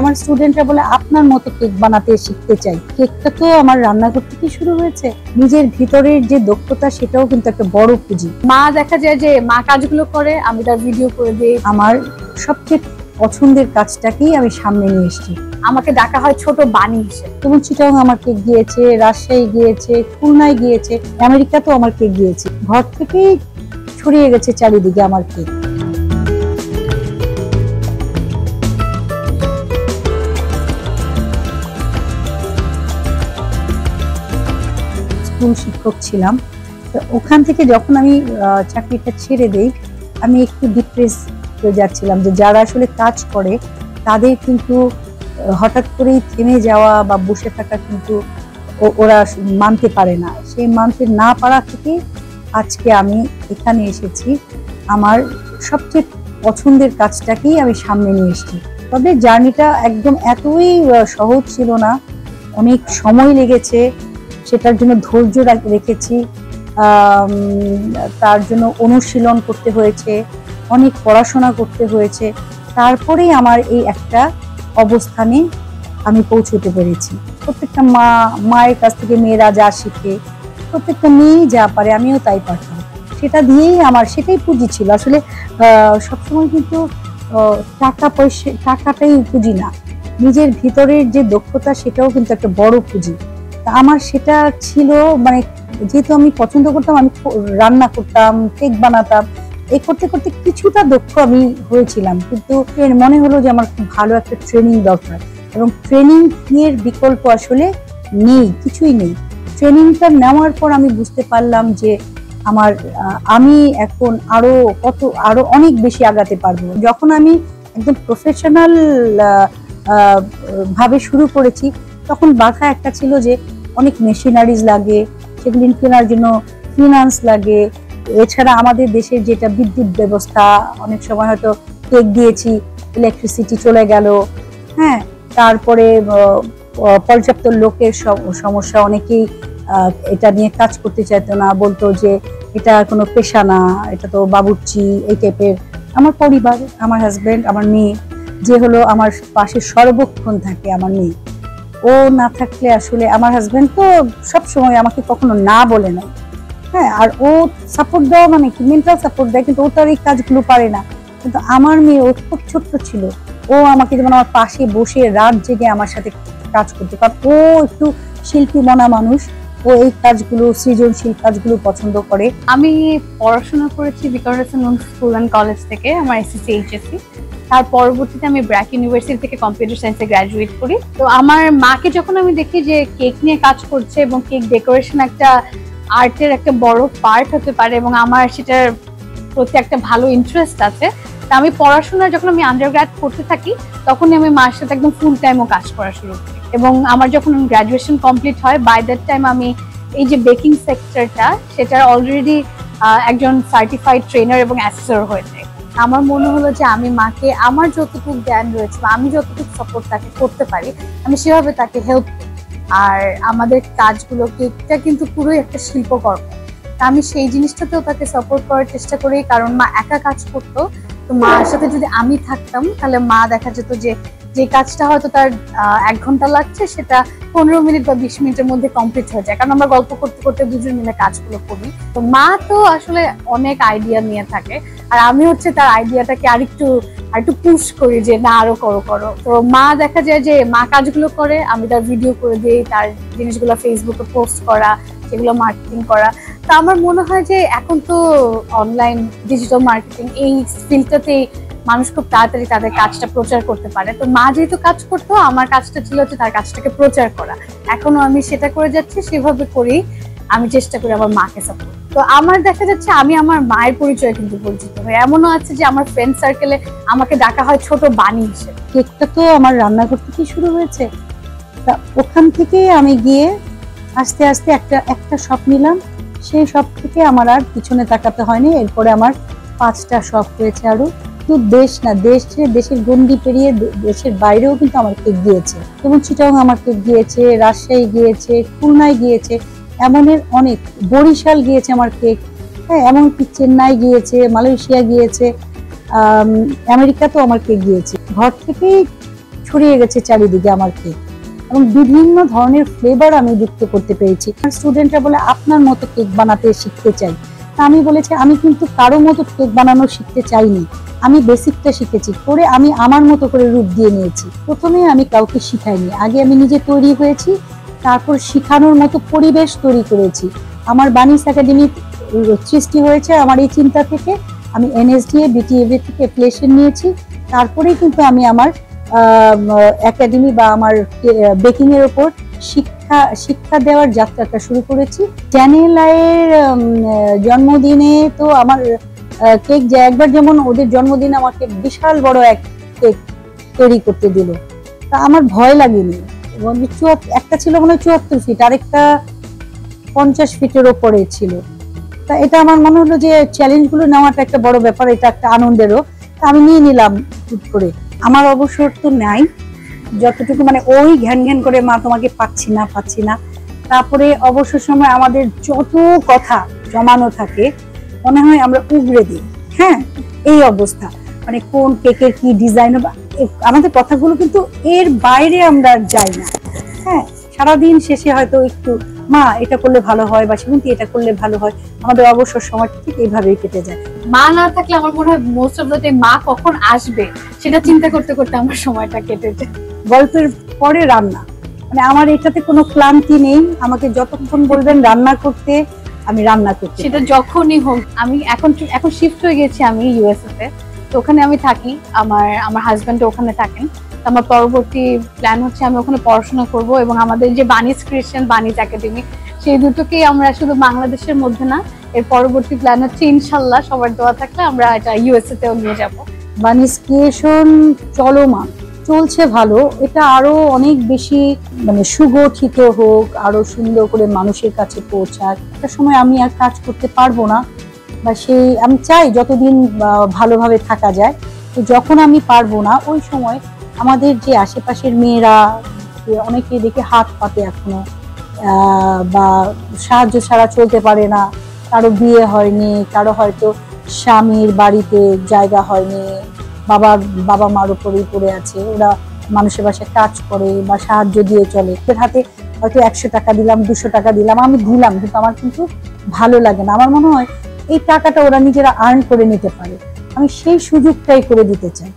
আমার স্টুডেন্টরা বলে আপনার মতো কেক বানাতে শিখতে চাই। কেকটা তো আমার রান্নাঘর থেকে শুরু হয়েছে। নিজের ভিতরের যে দক্ষতা সেটাও কিন্তু একটা বড় পুঁজি। মা দেখা যায় যে মা কাজগুলো করে, আমি তার ভিডিও করে দিই। আমার সবচেয়ে পছন্দের কাজটাকেই আমি সামনে নিয়ে এসেছি। আমাকে ডাকা হয় ছোট বাণী হিসেবে। যেমন চিটাগাং আমার কেক গিয়েছে, রাজশাহী গিয়েছে, খুলনায় গিয়েছে, আমেরিকাতেও আমার কেক গিয়েছে। ঘর থেকেই ছড়িয়ে গেছে চারিদিকে আমার কেক। স্কুল শিক্ষক ছিলাম, তো ওখান থেকে যখন আমি চাকরিটা ছেড়ে দেই, আমি একটু ডিপ্রেস হয়ে যাচ্ছিলাম যে যারা আসলে কাজ করে তাদের কিন্তু হঠাৎ করেই থেমে যাওয়া বা বসে থাকা কিন্তু ওরা মানতে পারে না। সেই মানতে না পারা থেকে আজকে আমি এখানে এসেছি। আমার সবচেয়ে পছন্দের কাজটাকেই আমি সামনে নিয়ে এসেছি। তবে জার্নিটা একদম এতই সহজ ছিল না, অনেক সময় লেগেছে। সেটার জন্য ধৈর্য রেখেছি, তার জন্য অনুশীলন করতে হয়েছে, অনেক পড়াশোনা করতে হয়েছে। তারপরেই আমার এই একটা অবস্থানে আমি পৌঁছতে পেরেছি। প্রত্যেকটা মায়ের কাছ থেকে মেয়েরা যা শিখে, প্রত্যেকটা মেয়েই যা পারে আমিও তাই পারতাম। সেটা দিয়েই আমার সেটাই পুঁজি ছিল। আসলে সবসময় কিন্তু টাকাটাই পুঁজি না, নিজের ভিতরের যে দক্ষতা সেটাও কিন্তু একটা বড় পুঁজি। আমার সেটা ছিল, মানে যেহেতু আমি পছন্দ করতাম, আমি রান্না করতাম, কেক বানাতাম, এই করতে করতে কিছুটা দক্ষ আমি হয়েছিলাম। কিন্তু মনে হলো যে আমার খুব ভালো একটা ট্রেনিং দরকার, এবং ট্রেনিং এর বিকল্প আসলে নেই, কিছুই নেই। ট্রেনিংটা নেওয়ার পর আমি বুঝতে পারলাম যে আমি এখন আরো অনেক বেশি আগাতে পারবো। যখন আমি একদম প্রফেশনাল ভাবে শুরু করেছি, তখন বাধা একটা ছিল যে অনেক মেশিনারিজ লাগে, সেগুলি কেনার জন্য ফিনান্স লাগে। এছাড়া আমাদের দেশের যেটা বিদ্যুৎ ব্যবস্থা, অনেক সময় হয়তো কেক দিয়েছি, ইলেকট্রিসিটি চলে গেল, হ্যাঁ, তারপরে পর্যাপ্ত লোকের সমস্যা, অনেকেই এটা নিয়ে কাজ করতে চাইতো না, বলতো যে এটা কোনো পেশা না, এটা তো বাবুর্চি এই টাইপের। আমার পরিবার, আমার হাজবেন্ড, আমার মেয়ে, যে হলো আমার পাশে সর্বক্ষণ থাকে, আমার মেয়ে, ও না থাকলে আসলে, আমার হাজবেন্ড তো সবসময় আমাকে কখনো না বলে না, হ্যাঁ, আর ও সাপোর্ট দেওয়া মানে কি, মেন্টাল সাপোর্ট দেয়, কিন্তু ও তার এই কাজগুলো পারে না। কিন্তু আমার মেয়ে, ও খুব ছোট্ট ছিল, ও আমাকে যেমন আমার পাশে বসে রাত জেগে আমার সাথে কাজ করতে, কারণ ও একটু শিল্পী মনা মানুষ, ও এই কাজগুলো, সৃজনশীল কাজগুলো পছন্দ করে। আমি পড়াশোনা করেছি ভিক্টোরিয়া স্কুল অ্যান্ড কলেজ থেকে, আমার এসএসসি এইচএসসি। তার পরবর্তীতে আমি ব্র্যাক ইউনিভার্সিটি থেকে কম্পিউটার সায়েন্সে গ্র্যাজুয়েট করি। তো আমার মাকে যখন আমি দেখি যে কেক নিয়ে কাজ করছে, এবং কেক ডেকোরেশন একটা আর্টের একটা বড় পার্ট হতে পারে, এবং আমার সেটার প্রতি একটা ভালো ইন্টারেস্ট আছে, তা আমি পড়াশোনা যখন আমি আন্ডারগ্র্যাড করতে থাকি, তখনই আমি মার সাথে একদম ফুল টাইমও কাজ করা শুরু করি। এবং আমার যখন গ্র্যাজুয়েশন কমপ্লিট হয়, বাই দ্যাট টাইম আমি এই যে বেকিং সেক্টরটা, সেটার অলরেডি একজন সার্টিফাইড ট্রেনার এবং অ্যাসেসর হয়ে যায়। আমার মনে হলো যে আমি মাকে আমার যতটুকু জ্ঞান রয়েছে বা আমি যতটুকু সাপোর্ট তাকে করতে পারি, আমি সেভাবে তাকে হেল্প করি। আর আমাদের কাজগুলো, কেকটা কিন্তু পুরোই একটা শিল্পকর্ম, আমি সেই জিনিসটাতেও তাকে সাপোর্ট করার চেষ্টা করি। কারণ মা একা কাজ করতো, তো মার সাথে যদি আমি থাকতাম, তাহলে মা দেখা যেত যে কাজটা হয়তো তার 1 ঘন্টা লাগছে, সেটা 15 মিনিট বা 20 মিনিটের মধ্যে কমপ্লিট হয়ে যায়, কারণ আমরা গল্প করতে করতে দুজন মিলে কাজগুলো করি। তো মা তো আসলে অনেক আইডিয়া নিয়ে থাকে, আর আমি হচ্ছে তার আইডিয়াটাকে আরেকটু পুশ করি যে না, আরো করো। তো মা দেখা যায় যে মা কাজগুলো করে, আমি তার ভিডিও করে দিই, তার জিনিসগুলো ফেসবুকে পোস্ট করা, সেগুলো মার্কেটিং করা। তো আমার মনে হয় যে এখন তো অনলাইন ডিজিটাল মার্কেটিং, এই ফিল্ডটাতে মানুষ খুব তাড়াতাড়ি তাদের কাজটা প্রচার করতে পারে। তো মা যেহেতু কাজ করতো, আমার কাজটা ছিল হচ্ছে তার কাজটাকে প্রচার করা। এখনো আমি সেটা করে যাচ্ছি, সেভাবে করেই আমি চেষ্টা করি আমার মাকে সাপোর্ট। তো আমার দেখা যাচ্ছে আমি আমার মায়ের পরিচয় কিন্তু পরিচিত হই। এমনও আছে যে আমার ফ্রেন্ড সার্কেলে আমাকে ডাকা হয় ছোট বাণী হিসেবে। কেকটা তো আমার রান্নাঘর থেকেই শুরু হয়েছে, তা ওখান থেকে আমি গিয়ে আস্তে আস্তে একটা শপ নিলাম। সেই শপ থেকে আমার আর পিছনে তাকাতে হয়নি। এরপরে আমার 5টা শপ হয়েছে আরো। শুধু দেশ না, দেশের গন্ডি পেরিয়ে দেশের বাইরেও কিন্তু আমার কেক গিয়েছে। যেমন চিটাগাং আমার কেক গিয়েছে, রাজশাহী গিয়েছে, খুলনায় গিয়েছে, এমনের অনেক, বরিশাল গিয়েছে আমার কেক, হ্যাঁ, এমনকি চেন্নাই গিয়েছে, মালয়েশিয়া গিয়েছে, আমেরিকাতেও আমার কেক গিয়েছে। ঘর থেকেই ছড়িয়ে গেছে চারিদিকে আমার কেক, এবং বিভিন্ন ধরনের ফ্লেভার আমি যুক্ত করতে পেরেছি। স্টুডেন্টরা বলে আপনার মতো কেক বানাতে শিখতে চাই। তা আমি বলেছি আমি কিন্তু কারো মতো কেক বানানো শিখতে চাইনি, আমি বেসিকটা শিখেছি, করে আমি আমার মতো করে রূপ দিয়ে নিয়েছি। প্রথমে আমি কাউকে শিখাইনি, আগে আমি নিজে তৈরি হয়েছি, তারপর শিখানোর মতো পরিবেশ তৈরি করেছি। আমার বানিস একাডেমি সৃষ্টি হয়েছে আমার এই চিন্তা থেকে। আমি এনএসডিএ বিটিএভি থেকে অ্যাফিলিয়েশন নিয়েছি, তারপরেই কিন্তু আমি আমার একাডেমি বা আমার বেকিং এর উপর শিক্ষা দেওয়ার যাত্রাটা শুরু করেছি। চ্যানেলের জন্মদিনে তো আমার কেক, যে একবার যেমন ওদের জন্মদিনে আমাকে বিশাল বড় এক কেক তৈরি করতে দিল, তা আমার ভয় লাগেনি। এবং একটা ছিল মনে হয় 74 ফিট, আরেকটা 50 ফিটের ওপরে ছিল। তা এটা আমার মনে হলো যে চ্যালেঞ্জগুলো নেওয়াটা একটা বড় ব্যাপার, এটা একটা আনন্দেরও। তা আমি নিয়ে নিলাম হুট করে। আমার অবসর তো নাই, যতটুকু মানে ওই ঘ্যান ঘ্যান করে মা তোমাকে পাচ্ছি না। তারপরে অবসর সময় আমাদের যত কথা জমানো থাকে মনে হয় আমরা উগড়ে দিই। হ্যাঁ, এই অবস্থা, মানে কোন কেকের কি ডিজাইন, আমাদের কথাগুলো কিন্তু এর বাইরে আমরা যাই না। হ্যাঁ, সারাদিন শেষে হয়তো একটু মা এটা করলে ভালো হয় বা সেমন্তি এটা করলে ভালো হয়, আমাদের অবসর সময় ঠিক এইভাবেই কেটে যায়। মা না থাকলে আমার মনে হয় মোস্ট অফ দ্য টাইম মা কখন আসবে সেটা চিন্তা করতে করতে আমার সময়টা কেটে যায়। গল্পের পরে রান্না, মানে আমার এটাতে কোনো ক্লান্তি নেই, আমাকে যতক্ষণ বলবেন রান্না করতে আমি রান্না করতে, সেটা যখনই হোক। আমি এখন শিফট হয়ে গেছি আমি ইউএসএ তে, তো ওখানে আমি থাকি, আমার হাজবেন্ড ওখানে থাকেন। আমার পরবর্তী প্ল্যান হচ্ছে আমি ওখানে পড়াশোনা করব, এবং আমাদের যে বানিজ ক্রিশ্চিয়ান বানিজ একাডেমি, সেই দুটোকেই আমরা শুধু বাংলাদেশের মধ্যে না, এর পরবর্তী প্ল্যান হচ্ছে ইনশাল্লাহ সবার দোয়া থাকলে আমরা এটা ইউএসএ তেও নিয়ে যাব। বানিজ ক্রিয়েশন চলমান চলছে ভালো, এটা আরো অনেক বেশি মানে সুগঠিত হোক, আরো সুন্দর করে মানুষের কাছে পৌঁছাক। একটা সময় আমি আর কাজ করতে পারবো না, বা সেই আমি চাই যতদিন ভালোভাবে থাকা যায়। তো যখন আমি পারবো না ওই সময় আমাদের যে আশেপাশের মেয়েরা, অনেকে দেখে হাত পাতে এখনো, বা সাহায্য ছাড়া চলতে পারে না, কারো বিয়ে হয়নি, কারো হয়তো স্বামীর বাড়িতে জায়গা হয়নি, বাবা মার উপরেই পড়ে আছে, ওরা মানুষের বাসায় কাজ করে বা সাহায্য দিয়ে চলে। ওদের হাতে হয়তো 100 টাকা দিলাম, 200 টাকা দিলাম, আমি দিলাম, কিন্তু আমার কিন্তু ভালো লাগে না। আমার মনে হয় এই টাকাটা ওরা নিজেরা আর্ন করে নিতে পারে, আমি সেই সুযোগটাই করে দিতে চাই।